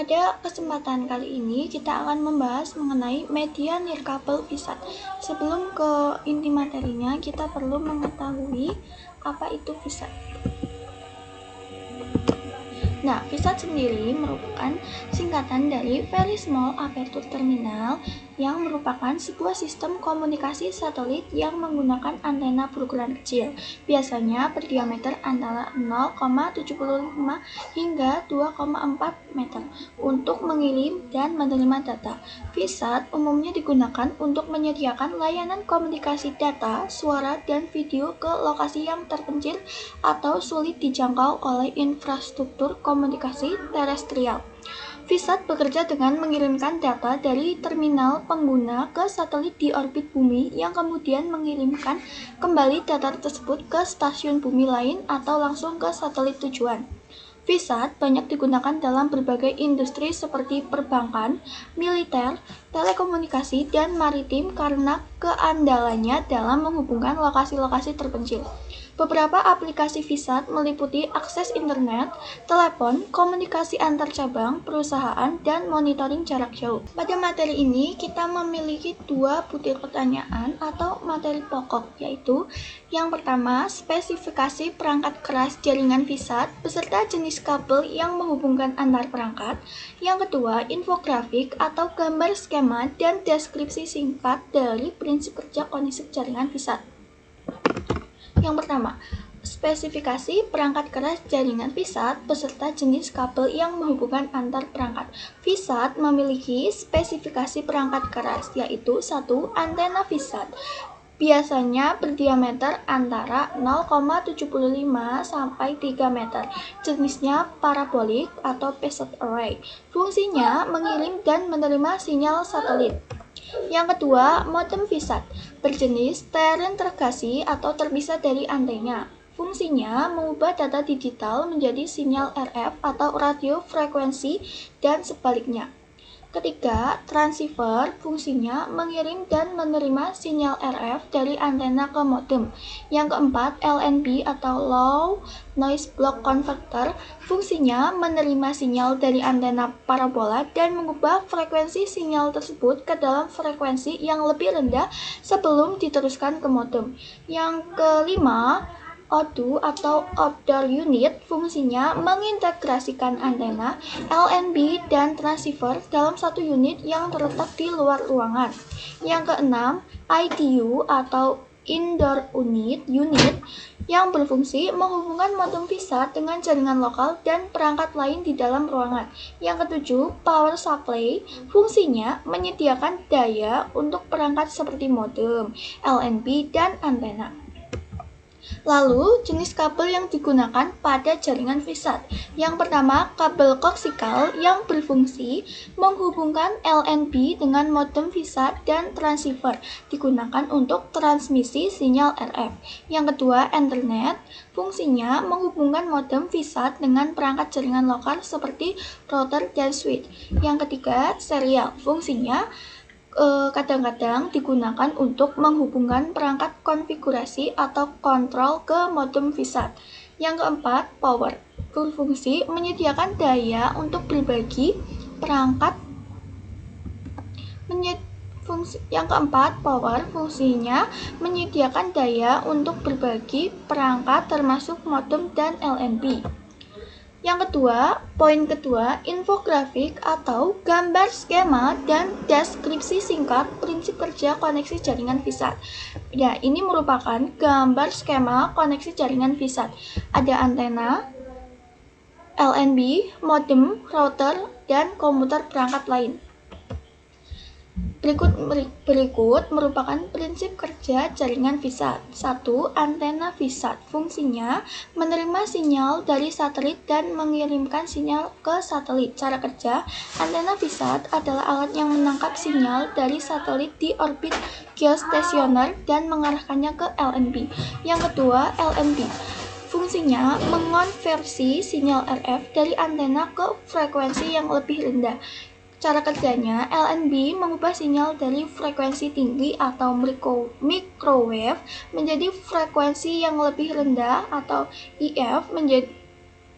Pada kesempatan kali ini kita akan membahas mengenai media nirkabel VSAT. Sebelum ke inti materinya, kita perlu mengetahui apa itu VSAT. Nah, VSAT sendiri merupakan singkatan dari Very Small Aperture Terminal yang merupakan sebuah sistem komunikasi satelit yang menggunakan antena berukuran kecil, biasanya berdiameter antara 0,75 hingga 2,4 meter untuk mengirim dan menerima data. VSAT umumnya digunakan untuk menyediakan layanan komunikasi data, suara, dan video ke lokasi yang terpencil atau sulit dijangkau oleh infrastruktur komunikasi terestrial. VSAT bekerja dengan mengirimkan data dari terminal pengguna ke satelit di orbit bumi yang kemudian mengirimkan kembali data tersebut ke stasiun bumi lain atau langsung ke satelit tujuan. VSAT banyak digunakan dalam berbagai industri seperti perbankan, militer, telekomunikasi, dan maritim karena keandalannya dalam menghubungkan lokasi-lokasi terpencil. Beberapa aplikasi VSAT meliputi akses internet, telepon, komunikasi antar cabang, perusahaan, dan monitoring jarak jauh. Pada materi ini, kita memiliki dua butir pertanyaan atau materi pokok, yaitu yang pertama, spesifikasi perangkat keras jaringan VSAT beserta jenis kabel yang menghubungkan antar perangkat. Yang kedua, infografik atau gambar skema dan deskripsi singkat dari prinsip kerja koneksi jaringan VSAT. Yang pertama, spesifikasi perangkat keras jaringan VSAT beserta jenis kabel yang menghubungkan antar perangkat. VSAT memiliki spesifikasi perangkat keras, yaitu 1. Antena VSAT. Biasanya berdiameter antara 0,75 sampai 3 meter. Jenisnya parabolik atau phased array. Fungsinya mengirim dan menerima sinyal satelit. Yang kedua, modem VSAT berjenis terintegrasi atau terpisah dari antena. Fungsinya mengubah data digital menjadi sinyal RF atau radio frekuensi dan sebaliknya. Ketiga, transceiver fungsinya mengirim dan menerima sinyal RF dari antena ke modem. Yang keempat, LNB atau Low Noise Block Converter fungsinya menerima sinyal dari antena parabola dan mengubah frekuensi sinyal tersebut ke dalam frekuensi yang lebih rendah sebelum diteruskan ke modem. Yang kelima, O2 atau Outdoor Unit fungsinya mengintegrasikan antena, LNB, dan transceiver dalam satu unit yang terletak di luar ruangan. Yang keenam, ITU atau Indoor Unit yang berfungsi menghubungkan modem VSAT dengan jaringan lokal dan perangkat lain di dalam ruangan. Yang ketujuh, Power Supply fungsinya menyediakan daya untuk perangkat seperti modem, LNB, dan antena. Lalu, jenis kabel yang digunakan pada jaringan VSAT. Yang pertama, kabel koksikal yang berfungsi menghubungkan LNB dengan modem VSAT dan transceiver, digunakan untuk transmisi sinyal RF. Yang kedua, Ethernet, fungsinya menghubungkan modem VSAT dengan perangkat jaringan lokal seperti router dan switch. Yang ketiga, serial, fungsinya kadang-kadang digunakan untuk menghubungkan perangkat konfigurasi atau kontrol ke modem VSAT. Yang keempat, power, berfungsi menyediakan daya untuk berbagi perangkat. Yang keempat, power, fungsinya menyediakan daya untuk berbagi perangkat termasuk modem dan LNB. Yang kedua, poin kedua, infografik atau gambar skema dan deskripsi singkat prinsip kerja koneksi jaringan VSAT. Ya, ini merupakan gambar skema koneksi jaringan VSAT. Ada antena, LNB, modem, router, dan komputer perangkat lain. Berikut merupakan prinsip kerja jaringan VSAT. 1. Antena VSAT. Fungsinya menerima sinyal dari satelit dan mengirimkan sinyal ke satelit. Cara kerja, antena VSAT adalah alat yang menangkap sinyal dari satelit di orbit geostasioner dan mengarahkannya ke LNB. Yang kedua, LNB. Fungsinya mengonversi sinyal RF dari antena ke frekuensi yang lebih rendah. Cara kerjanya, LNB mengubah sinyal dari frekuensi tinggi atau microwave menjadi frekuensi yang lebih rendah atau IF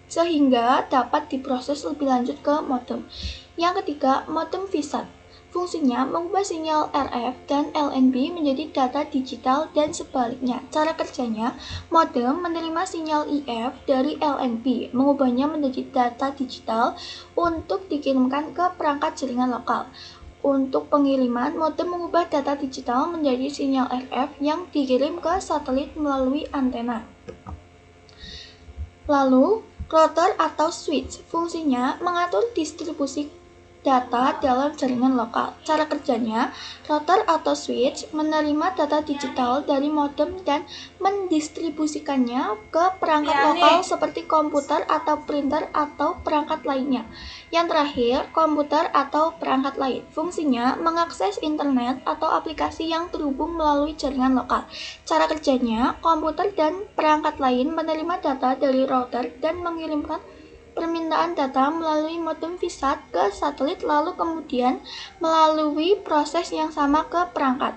sehingga dapat diproses lebih lanjut ke modem. Yang ketiga, modem VSAT. Fungsinya mengubah sinyal RF dan LNB menjadi data digital dan sebaliknya. Cara kerjanya, modem menerima sinyal IF dari LNB, mengubahnya menjadi data digital untuk dikirimkan ke perangkat jaringan lokal. Untuk pengiriman, modem mengubah data digital menjadi sinyal RF yang dikirim ke satelit melalui antena. Lalu, router atau switch. Fungsinya mengatur distribusi data dalam jaringan lokal. Cara kerjanya, router atau switch menerima data digital dari modem dan mendistribusikannya ke perangkat lokal seperti komputer atau printer atau perangkat lainnya. Yang terakhir, komputer atau perangkat lain. Fungsinya mengakses internet atau aplikasi yang terhubung melalui jaringan lokal. Cara kerjanya, komputer dan perangkat lain menerima data dari router dan mengirimkan permintaan data melalui modem VSAT ke satelit lalu kemudian melalui proses yang sama ke perangkat.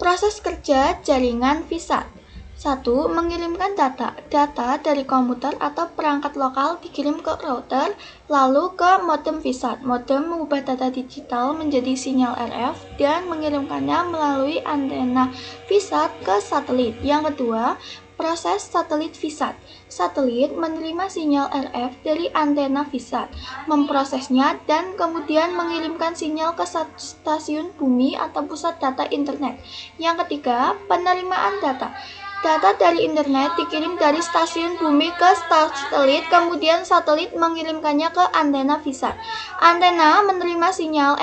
Proses kerja jaringan VSAT. 1. Mengirimkan data. Data dari komputer atau perangkat lokal dikirim ke router, lalu ke modem VSAT. Modem mengubah data digital menjadi sinyal RF dan mengirimkannya melalui antena VSAT ke satelit. Yang kedua, proses satelit VSAT. Satelit menerima sinyal RF dari antena VSAT, memprosesnya dan kemudian mengirimkan sinyal ke stasiun bumi atau pusat data internet. Yang ketiga, penerimaan data. Data dari internet dikirim dari stasiun bumi ke satelit, kemudian satelit mengirimkannya ke antena VSAT. Antena menerima sinyal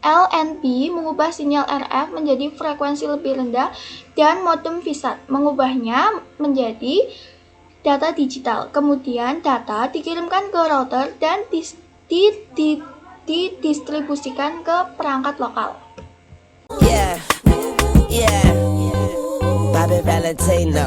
LNB mengubah sinyal RF menjadi frekuensi lebih rendah dan modem VSAT mengubahnya menjadi data digital. Kemudian data dikirimkan ke router dan didistribusikan ke perangkat lokal. Bobby Valentino.